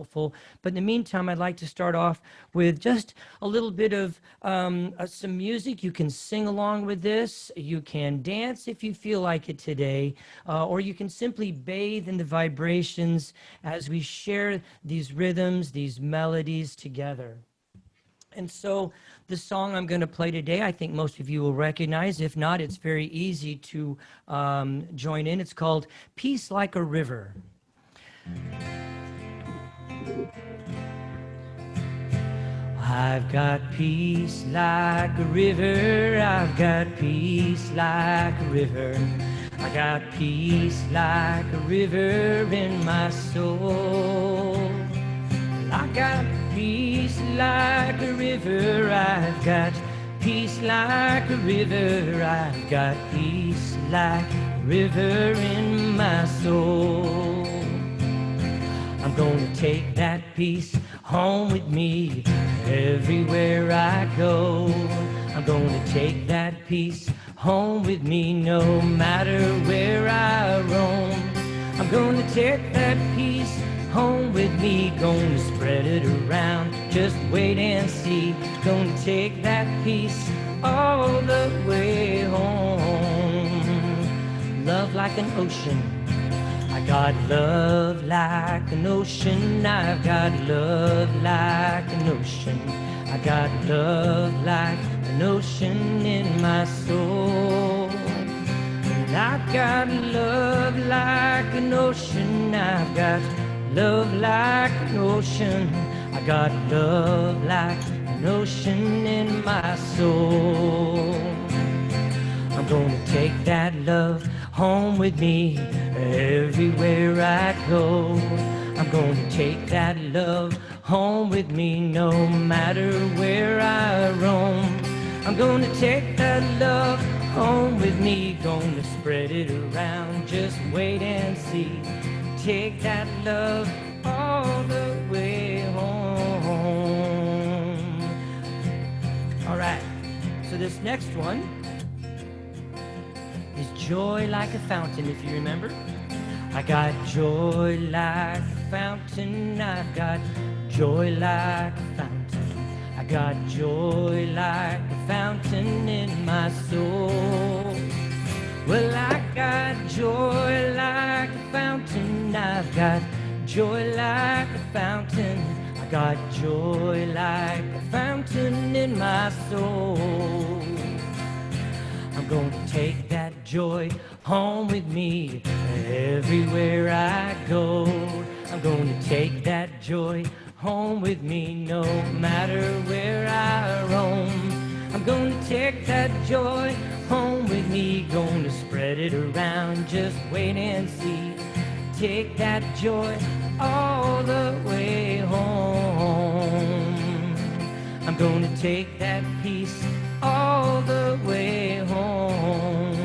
helpful. But in the meantime, I'd like to start off with just a little bit of some music. You can sing along with this. You can dance if you feel like it today, or you can simply bathe in the vibrations as we share these rhythms, these melodies together. And so the song I'm going to play today, I think most of you will recognize. If not, it's very easy to join in. It's called Peace Like a River. I've got peace like a river. I've got peace like a river. I got peace like a river in my soul. I got peace like a river. I've got peace like a river. I've got peace like a river in my soul. I'm gonna take that peace home with me everywhere I go. I'm gonna take that peace home with me no matter where I roam. I'm gonna take that peace home with me, gonna spread it around, just wait and see. Gonna take that peace all the way home. Love like an ocean, I got love like an ocean. I've got love like an ocean. I got love like an ocean in my soul. And I've got love like an ocean. I've got love like an ocean. I got love like an ocean in my soul. I'm gonna take that love home with me everywhere I go. I'm gonna take that love home with me no matter where I roam. I'm gonna take that love home with me, gonna spread it around, just wait and see. Take that love all the way home. All right, so this next one is joy like a fountain, if you remember. I got joy like a fountain. I've got joy like a fountain. I got joy like a fountain in my soul. Well, I got joy like a fountain. I've got joy like a fountain. I got joy like a fountain in my soul. I'm gonna take that joy home with me everywhere I go. I'm gonna take that joy home with me no matter where I roam. I'm gonna take that joy home with me, gonna spread it around, just wait and see. Take that joy all the way home. I'm gonna take that peace all the way home.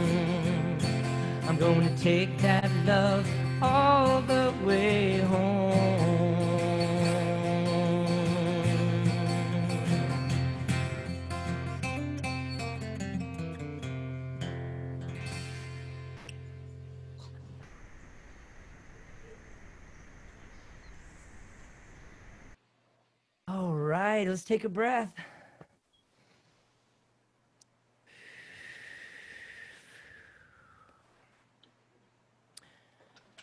I'm gonna take that love all the way home. All right, let's take a breath.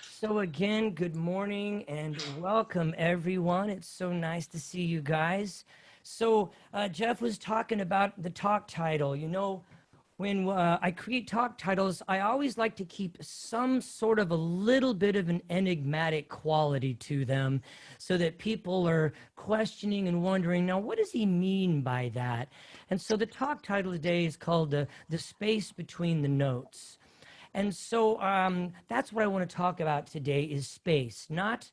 So again, good morning and welcome everyone. It's so nice to see you guys. So Jeff was talking about the talk title. You know, when I create talk titles, I always like to keep some sort of a little bit of an enigmatic quality to them so that people are questioning and wondering, now, what does he mean by that? And so the talk title today is called The Space Between the Notes. And so that's what I want to talk about today is space, not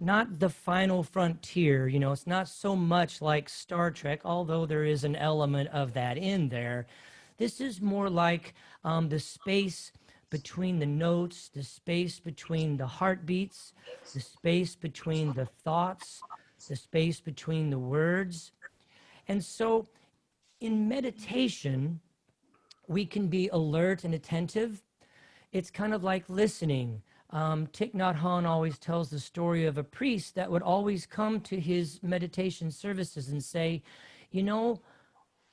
the final frontier. You know, it's not so much like Star Trek, although there is an element of that in there. This is more like the space between the notes, the space between the heartbeats, the space between the thoughts, the space between the words. And so in meditation, we can be alert and attentive. It's kind of like listening. Thich Nhat Hanh always tells the story of a priest that would always come to his meditation services and say, you know,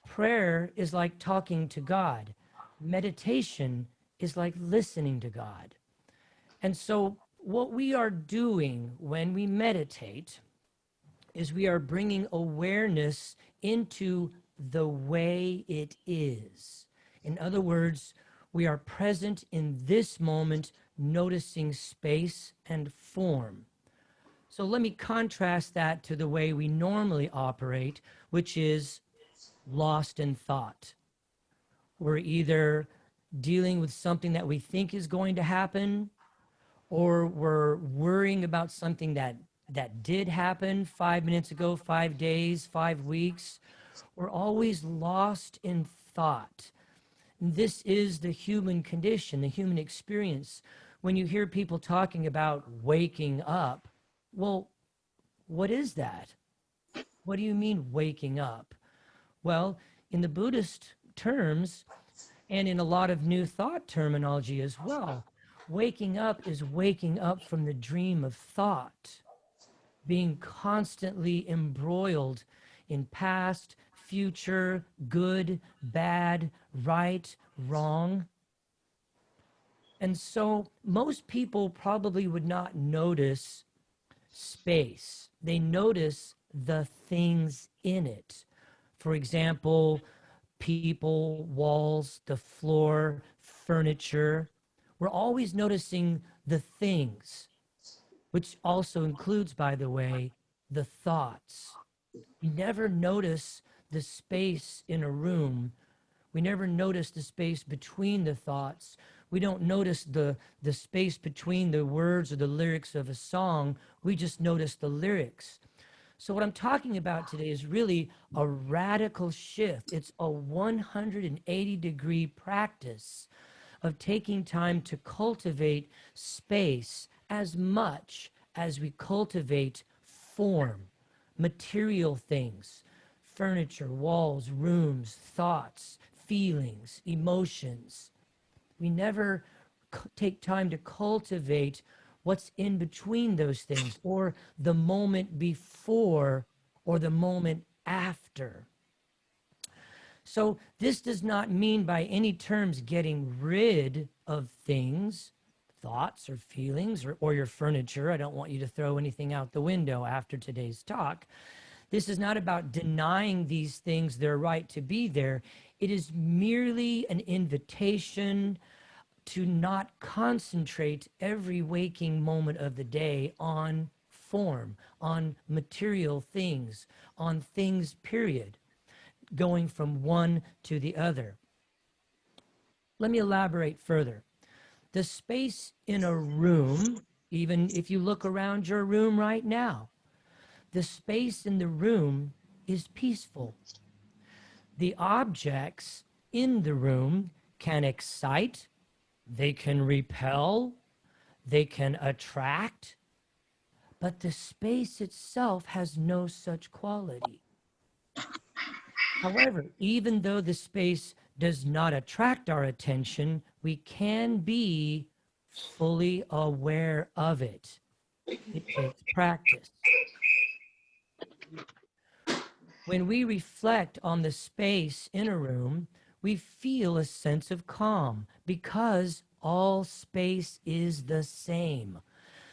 prayer is like talking to God. Meditation is like listening to God. And so, what we are doing when we meditate is we are bringing awareness into the way it is. In other words, we are present in this moment, noticing space and form. So let me contrast that to the way we normally operate, which is lost in thought. We're either dealing with something that we think is going to happen, or we're worrying about something that did happen 5 minutes ago, 5 days, 5 weeks. We're always lost in thought. This is the human condition, the human experience. When you hear people talking about waking up, well, what is that? What do you mean waking up? Well, in the Buddhist terms, and in a lot of new thought terminology as well, waking up is waking up from the dream of thought, being constantly embroiled in past, future, good, bad, right, wrong. And so most people probably would not notice space. They notice the things in it. For example, people, walls, the floor, furniture. We're always noticing the things, which also includes, by the way, the thoughts. We never notice the space in a room. We never notice the space between the thoughts. We don't notice the space between the words or the lyrics of a song. We just notice the lyrics. So what I'm talking about today is really a radical shift. It's a 180-degree practice of taking time to cultivate space as much as we cultivate form, material things, furniture, walls, rooms, thoughts, feelings, emotions. We never take time to cultivate what's in between those things, or the moment before, or the moment after. So this does not mean by any terms getting rid of things, thoughts or feelings, or your furniture. I don't want you to throw anything out the window after today's talk. This is not about denying these things their right to be there. It is merely an invitation to not concentrate every waking moment of the day on form, on material things, on things, period, going from one to the other. Let me elaborate further. The space in a room, even if you look around your room right now, the space in the room is peaceful. The objects in the room can excite, they can repel, they can attract, but the space itself has no such quality. However, even though the space does not attract our attention, we can be fully aware of it. It takes practice. When we reflect on the space in a room, we feel a sense of calm because all space is the same.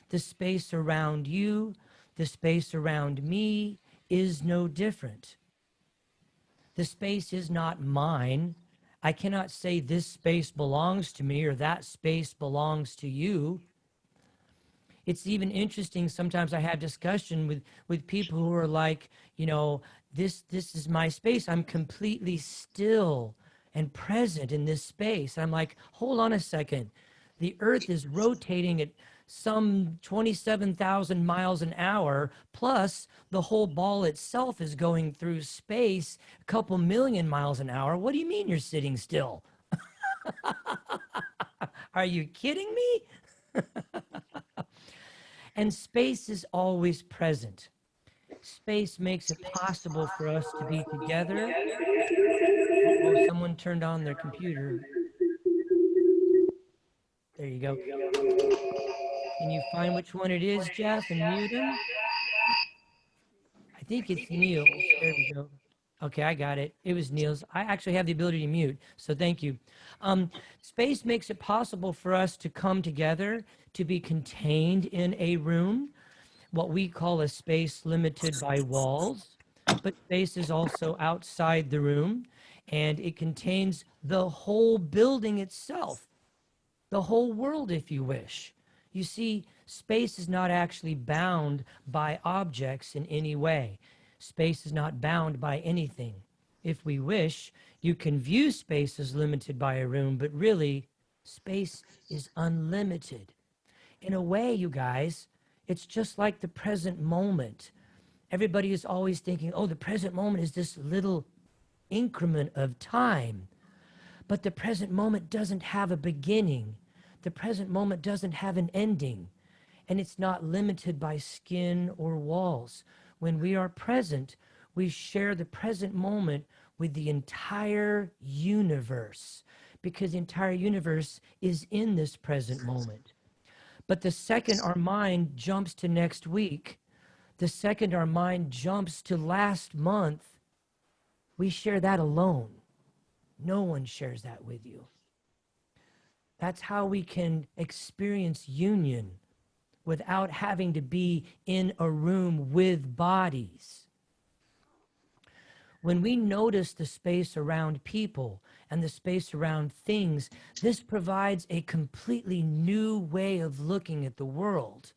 The space around you, the space around me is no different. The space is not mine. I cannot say this space belongs to me or that space belongs to you. It's even interesting. Sometimes I have discussion with people who are like, you know, this is my space. I'm completely still and present in this space. I'm like, hold on a second. The earth is rotating at some 27,000 miles an hour, plus the whole ball itself is going through space a couple million miles an hour. What do you mean you're sitting still? Are you kidding me? And space is always present. Space makes it possible for us to be together. Oh, someone turned on their computer. There you go. Can you find which one it is, Jeff, and mute him? I think it's Niels. There we go. Okay, I got it. It was Niels. I actually have the ability to mute, so thank you. Um, Space makes it possible for us to come together, to be contained in a room, what we call a space limited by walls, but space is also outside the room, and it contains the whole building itself, the whole world, if you wish. You see, space is not actually bound by objects in any way. Space is not bound by anything. If we wish, you can view space as limited by a room, but really, space is unlimited. In a way, you guys, it's just like the present moment. Everybody is always thinking, oh, the present moment is this little increment of time. But the present moment doesn't have a beginning. The present moment doesn't have an ending. And it's not limited by skin or walls. When we are present, we share the present moment with the entire universe, because the entire universe is in this present moment. But the second our mind jumps to next week, the second our mind jumps to last month, we share that alone. No one shares that with you. That's how we can experience union without having to be in a room with bodies. When we notice the space around people and the space around things, this provides a completely new way of looking at the world.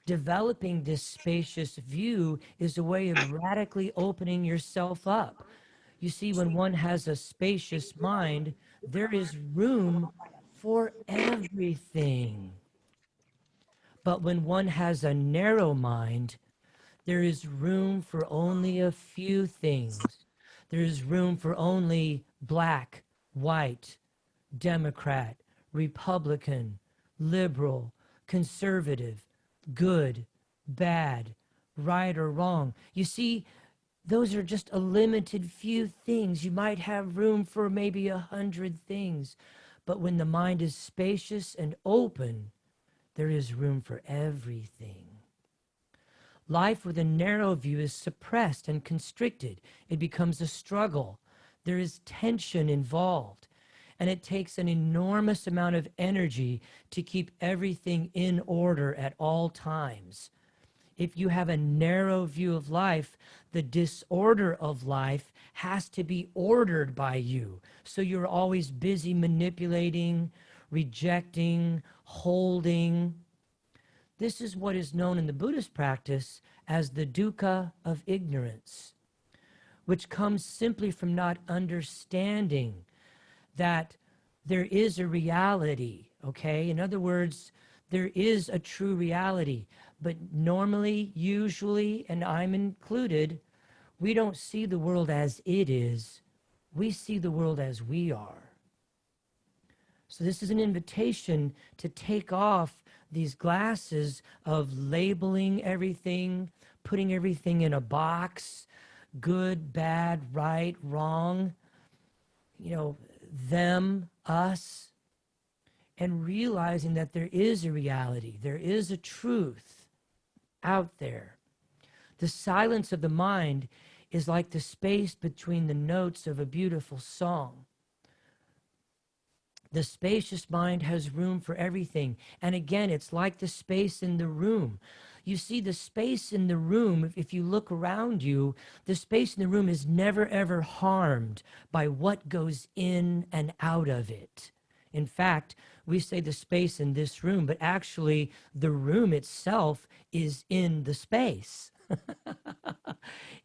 Developing this spacious view is a way of radically opening yourself up. You see, when one has a spacious mind, there is room for everything. But when one has a narrow mind, there is room for only a few things. There is room for only black, white, Democrat, Republican, liberal, conservative, good, bad, right or wrong. You see, those are just a limited few things. You might have room for maybe 100 things, but when the mind is spacious and open, there is room for everything. Life with a narrow view is suppressed and constricted. It becomes a struggle. There is tension involved, and it takes an enormous amount of energy to keep everything in order at all times. If you have a narrow view of life, the disorder of life has to be ordered by you. So you're always busy manipulating, rejecting, holding. This is what is known in the Buddhist practice as the dukkha of ignorance, which comes simply from not understanding that there is a reality, okay? In other words, there is a true reality. But normally, usually, and I'm included, we don't see the world as it is. We see the world as we are. So this is an invitation to take off these glasses of labeling everything, putting everything in a box, good, bad, right, wrong, them, us, and realizing that there is a reality, there is a truth out there. The silence of the mind is like the space between the notes of a beautiful song. The spacious mind has room for everything. And again, it's like the space in the room. You see, the space in the room, if you look around you, the space in the room is never, ever harmed by what goes in and out of it. In fact, we say the space in this room, but actually the room itself is in the space.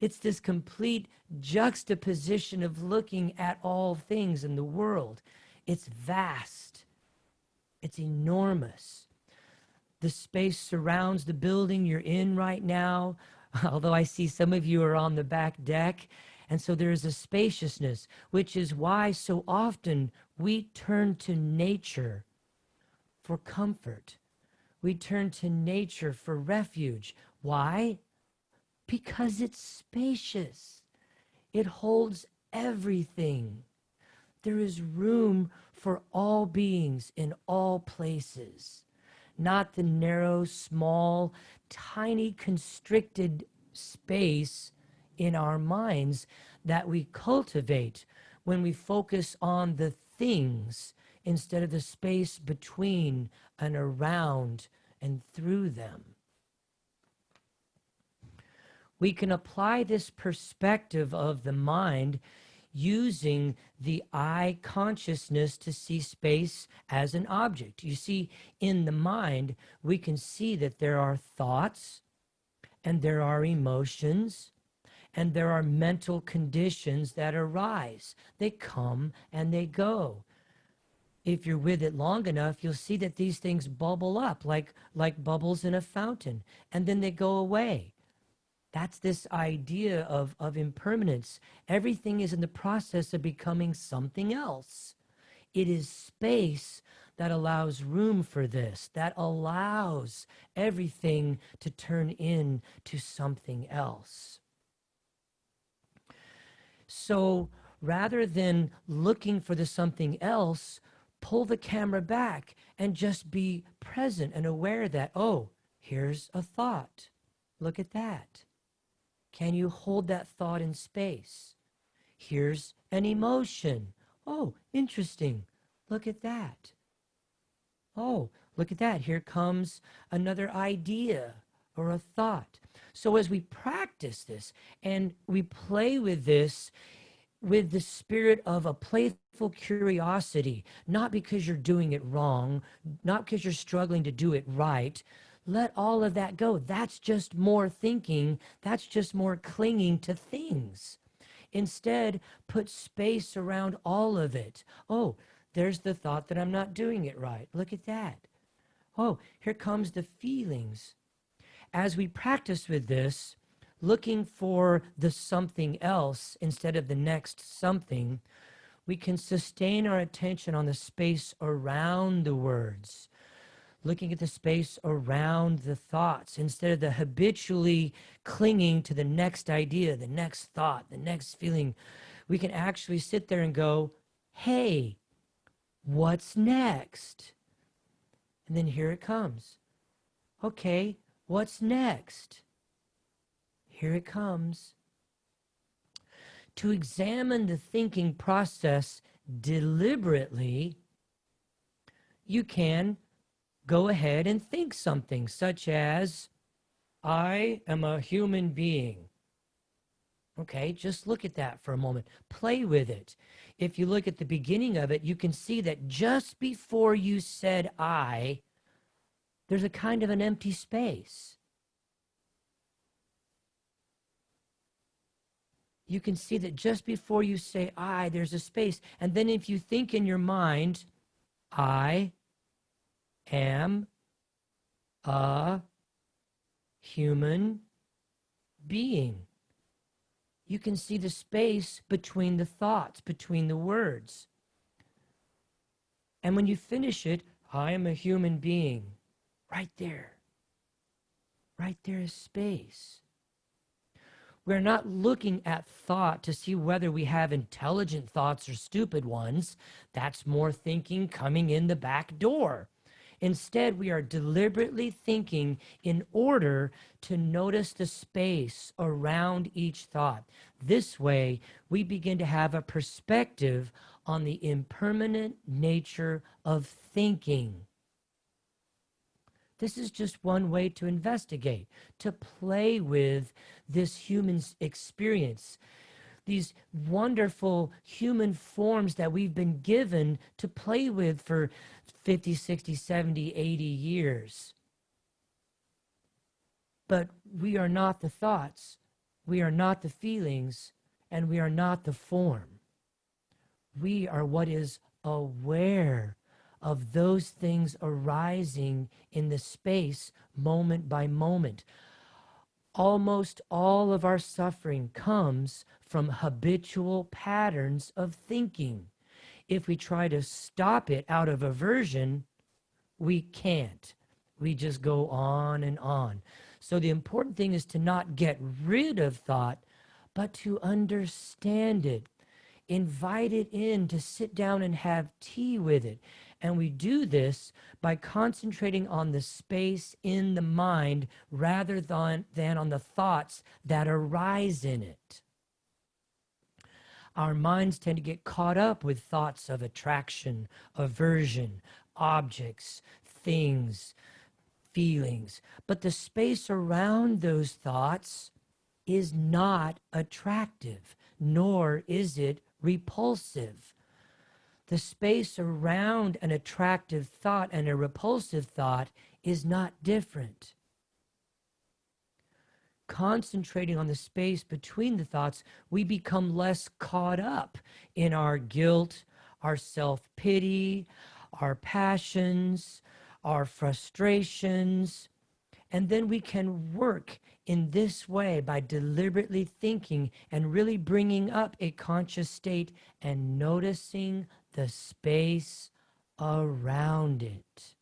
It's this complete juxtaposition of looking at all things in the world. It's vast. It's enormous. The space surrounds the building you're in right now, although I see some of you are on the back deck. And so there is a spaciousness, which is why so often we turn to nature for comfort. We turn to nature for refuge. Why? Because it's spacious. It holds everything. There is room for all beings in all places. not the narrow, small, tiny, constricted space in our minds that we cultivate when we focus on the things instead of the space between and around and through them. We can apply this perspective of the mind using the I consciousness to see space as an object. You see, in the mind, we can see that there are thoughts and there are emotions and there are mental conditions that arise. They come and they go. If you're with it long enough, you'll see that these things bubble up like bubbles in a fountain, and then they go away. That's this idea of impermanence. Everything is in the process of becoming something else. It is space that allows room for this, that allows everything to turn into something else. So rather than looking for the something else, pull the camera back and just be present and aware that, oh, here's a thought. Look at that. Can you hold that thought in space? Here's an emotion. Oh, interesting. Look at that. Oh, look at that. Here comes another idea or a thought. So as we practice this and we play with this with the spirit of a playful curiosity, not because you're doing it wrong, not because you're struggling to do it right, let all of that go. That's just more thinking. That's just more clinging to things. Instead, put space around all of it. Oh, there's the thought that I'm not doing it right. Look at that. Oh, here comes the feelings. As we practice with this, looking for the something else instead of the next something, we can sustain our attention on the space around the words, looking at the space around the thoughts instead of the habitually clinging to the next idea, the next thought, the next feeling. We can actually sit there and go, hey, what's next? And then here it comes. Okay, what's next? Here it comes. To examine the thinking process deliberately, you can go ahead and think something such as, I am a human being. Okay, just look at that for a moment. Play with it. If you look at the beginning of it, you can see that just before you said I, there's a kind of an empty space. You can see that just before you say I, there's a space. And then if you think in your mind, I am a human being, you can see the space between the thoughts, between the words. And when you finish it, I am a human being. Right there is space. We're not looking at thought to see whether we have intelligent thoughts or stupid ones. That's more thinking coming in the back door. Instead, we are deliberately thinking in order to notice the space around each thought. This way, we begin to have a perspective on the impermanent nature of thinking. This is just one way to investigate, to play with this human experience, these wonderful human forms that we've been given to play with for 50, 60, 70, 80 years. But we are not the thoughts, we are not the feelings, and we are not the form. We are what is aware of those things arising in the space moment by moment. Almost all of our suffering comes from habitual patterns of thinking. If we try to stop it out of aversion, we can't. We just go on and on. So the important thing is to not get rid of thought, but to understand it. Invite it in to sit down and have tea with it. And we do this by concentrating on the space in the mind rather than on the thoughts that arise in it. Our minds tend to get caught up with thoughts of attraction, aversion, objects, things, feelings. But the space around those thoughts is not attractive, nor is it repulsive. The space around an attractive thought and a repulsive thought is not different. Concentrating on the space between the thoughts, we become less caught up in our guilt, our self-pity, our passions, our frustrations. And then we can work in this way by deliberately thinking and really bringing up a conscious state and noticing the space around it.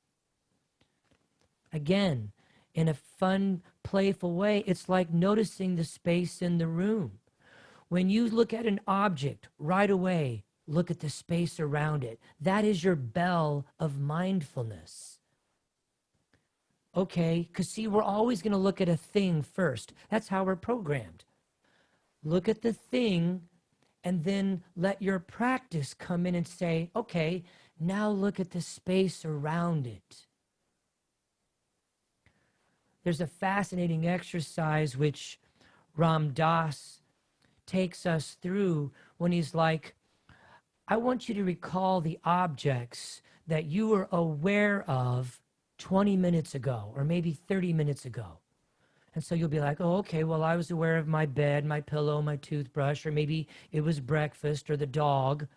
Again, in a fun, playful way, it's like noticing the space in the room. When you look at an object right away, look at the space around it. That is your bell of mindfulness. Okay, because see, we're always going to look at a thing first. That's how we're programmed. Look at the thing and then let your practice come in and say, okay, now look at the space around it. There's a fascinating exercise which Ram Dass takes us through when he's like, I want you to recall the objects that you were aware of 20 minutes ago or maybe 30 minutes ago. And so you'll be like, oh, okay, well, I was aware of my bed, my pillow, my toothbrush, or maybe it was breakfast or the dog.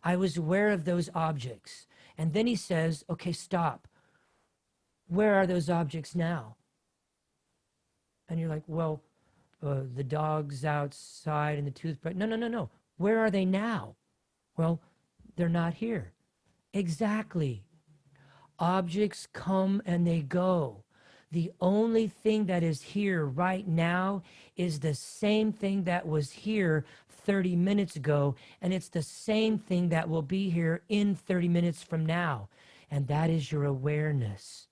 I was aware of those objects. And then he says, okay, stop. Where are those objects now? And you're like, well, the dog's outside and the toothbrush. No, no, no, no. Where are they now? Well, they're not here. Exactly. Objects come and they go. The only thing that is here right now is the same thing that was here 30 minutes ago, and it's the same thing that will be here in 30 minutes from now. And that is your awareness.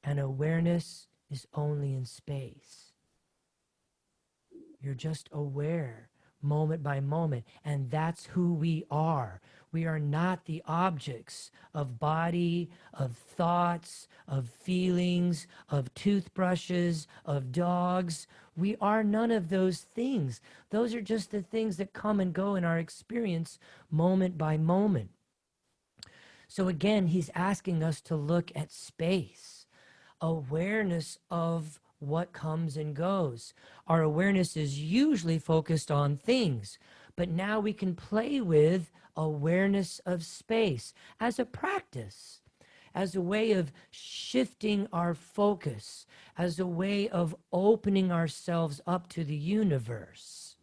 And awareness is only in space. You're just aware moment by moment, and that's who we are. We are not the objects of body, of thoughts, of feelings, of toothbrushes, of dogs. We are none of those things. Those are just the things that come and go in our experience moment by moment. So again, he's asking us to look at space, awareness of what comes and goes. Our awareness is usually focused on things, but now we can play with awareness of space as a practice, as a way of shifting our focus, as a way of opening ourselves up to the universe.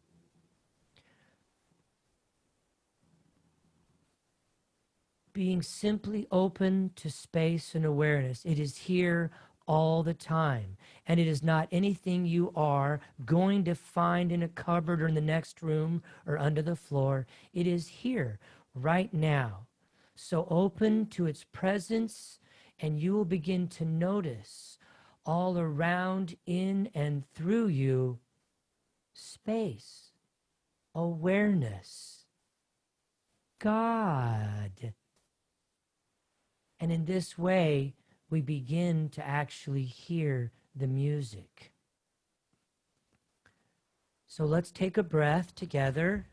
Being simply open to space and awareness. It is here all the time. And it is not anything you are going to find in a cupboard or in the next room or under the floor. It is here right now. So open to its presence, and you will begin to notice all around, in, and through you space, awareness, God. And in this way, we begin to actually hear the music. So let's take a breath together.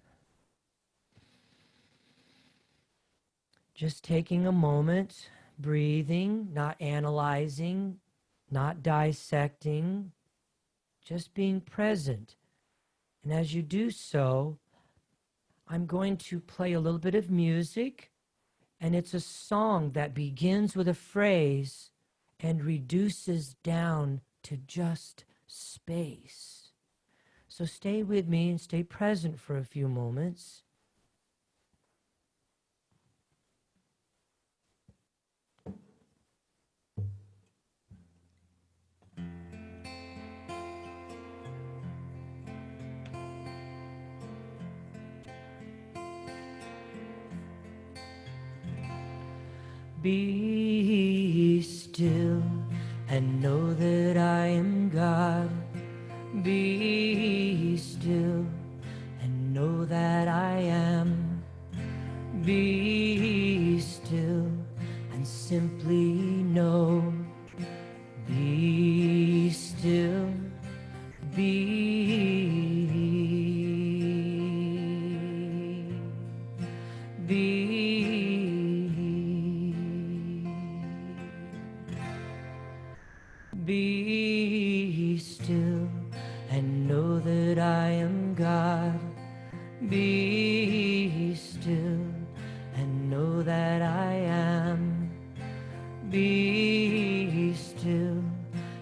Just taking a moment, breathing, not analyzing, not dissecting, just being present. And as you do so, I'm going to play a little bit of music, and it's a song that begins with a phrase and reduces down to just space. So stay with me and stay present for a few moments. Be still and know that I am God. Be still and know that I am. Be still and simply know. Be still. Be still and know that I am God. Be still and know that I am. Be still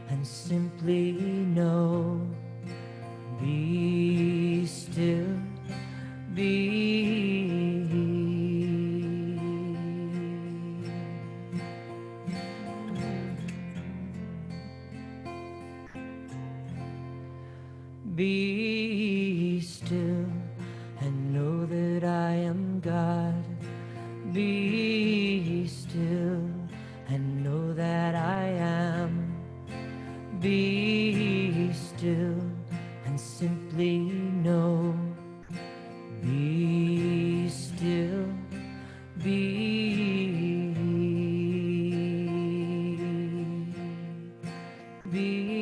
and simply know. Be still. Be. Be still and know that I am God. Be still and know that I am. Be still and simply know. Be still. Be. Be.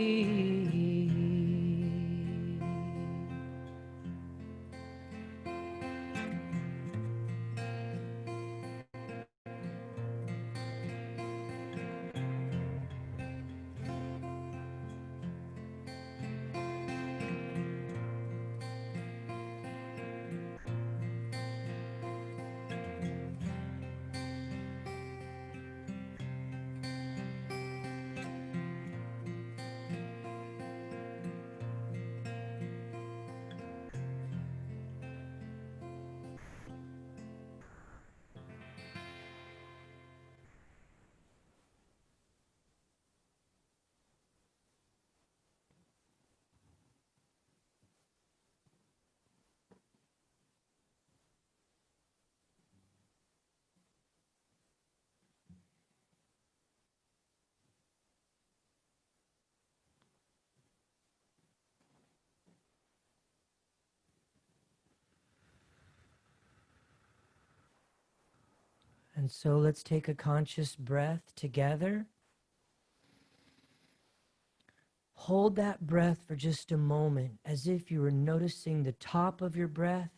And so let's take a conscious breath together. Hold that breath for just a moment as if you were noticing the top of your breath